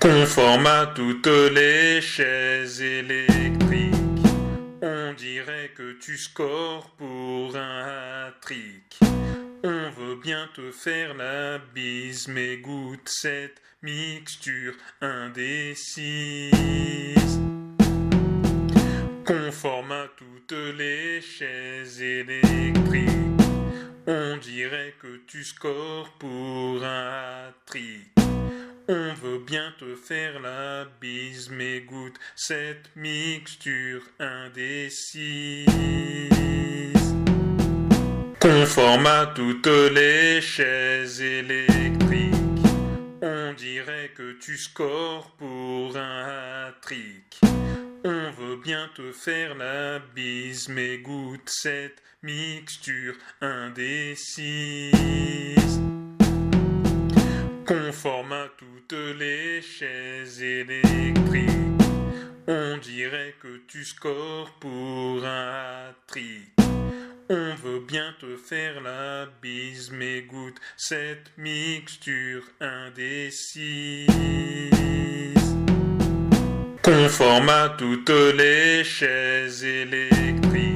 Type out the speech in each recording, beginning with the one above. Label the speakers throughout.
Speaker 1: Conforme à toutes les chaises électriques, on dirait que tu scores pour un hat-trick. On veut bien te faire la bise, mais goûte cette mixture indécise. Conforme à toutes les chaises électriques, on dirait que tu scores pour un hat-trick. On veut bien te faire la bise, mais goûte cette mixture indécise. Conforme à toutes les chaises électriques, on dirait que tu scores pour un hat-trick. On veut bien te faire la bise, mais goûte cette mixture indécise. Conforme à toutes les chaises électriques, on dirait que tu scores pour un hat-trick. On veut bien te faire la bise, mais goûte cette mixture indécise. Conforme à toutes les chaises électriques,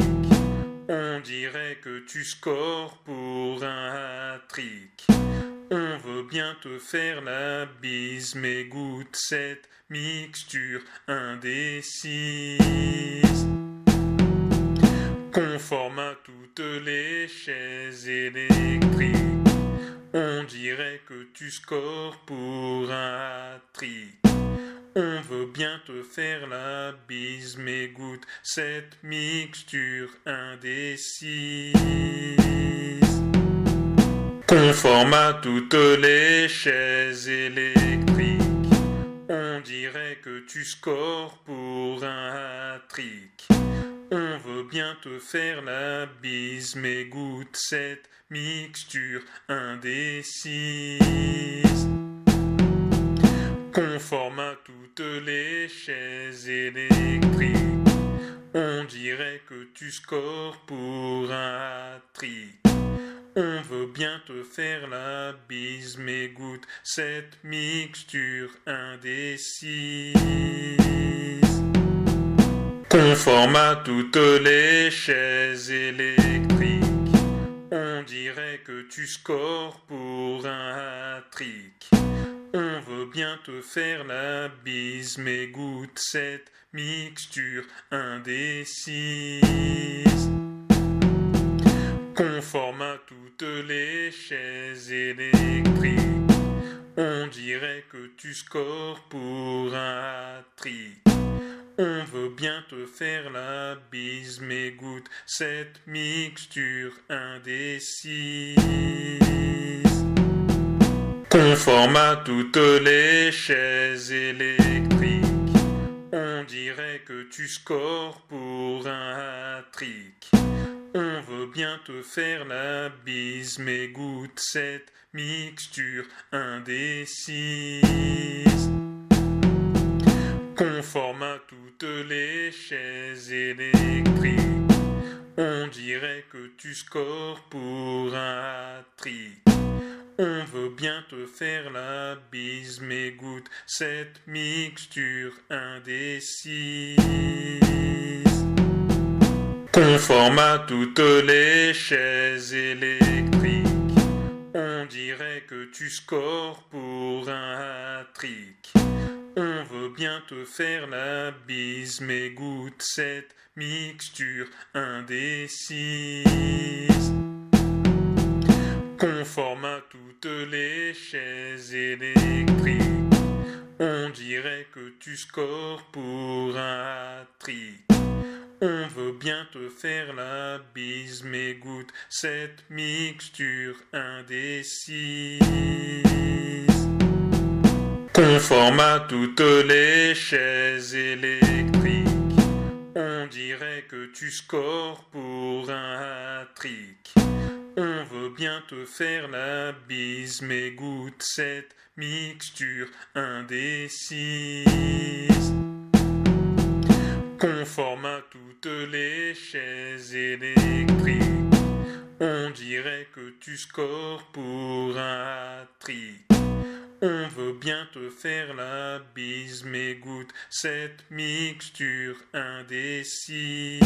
Speaker 1: on dirait que tu scores pour un hat-trick. On veut bien te faire la bise, mais goûte cette mixture indécise. Conforme à toutes les chaises électriques, on dirait que tu scores pour un hat-trick. On veut bien te faire la bise, mais goûte cette mixture indécise. Conforme à toutes les chaises électriques, on dirait que tu scores pour un hat-trick. On veut bien te faire la bise, mais goûte cette mixture indécise. Conforme à toutes les chaises électriques, on dirait que tu scores pour un hat-trick. On veut bien te faire la bise, mais goûte cette mixture indécise. Conforme à toutes les chaises électriques, on dirait que tu scores pour un hat-trick. On veut bien te faire la bise, mais goûte cette mixture indécise. Conforme à toutes les chaises électriques, on dirait que tu scores pour un hat-trick. On veut bien te faire la bise, mais goûte cette mixture indécise. Conforme à toutes les chaises électriques, on dirait que tu scores pour un hat-trick. On veut bien te faire la bise, mais goûte cette mixture indécise. Conforme à toutes les chaises électriques, on dirait que tu scores pour un hat-trick. On veut bien te faire la bise, mais goûte cette mixture indécise. Conforme à toutes les chaises électriques, on dirait que tu scores pour un hat-trick. On veut bien te faire la bise, mais goûte cette mixture indécise. Conforme à toutes les chaises électriques, on dirait que tu scores pour un hat-trick. On veut bien te faire la bise, mais goûte cette mixture indécise. Conforme à toutes les chaises électriques, on dirait que tu scores pour un hat-trick. On veut bien te faire la bise, mais goûte cette mixture indécise. Conforme à toutes les chaises électriques, on dirait que tu scores pour un hat-trick. On veut bien te faire la bise, mais goûte cette mixture indécise.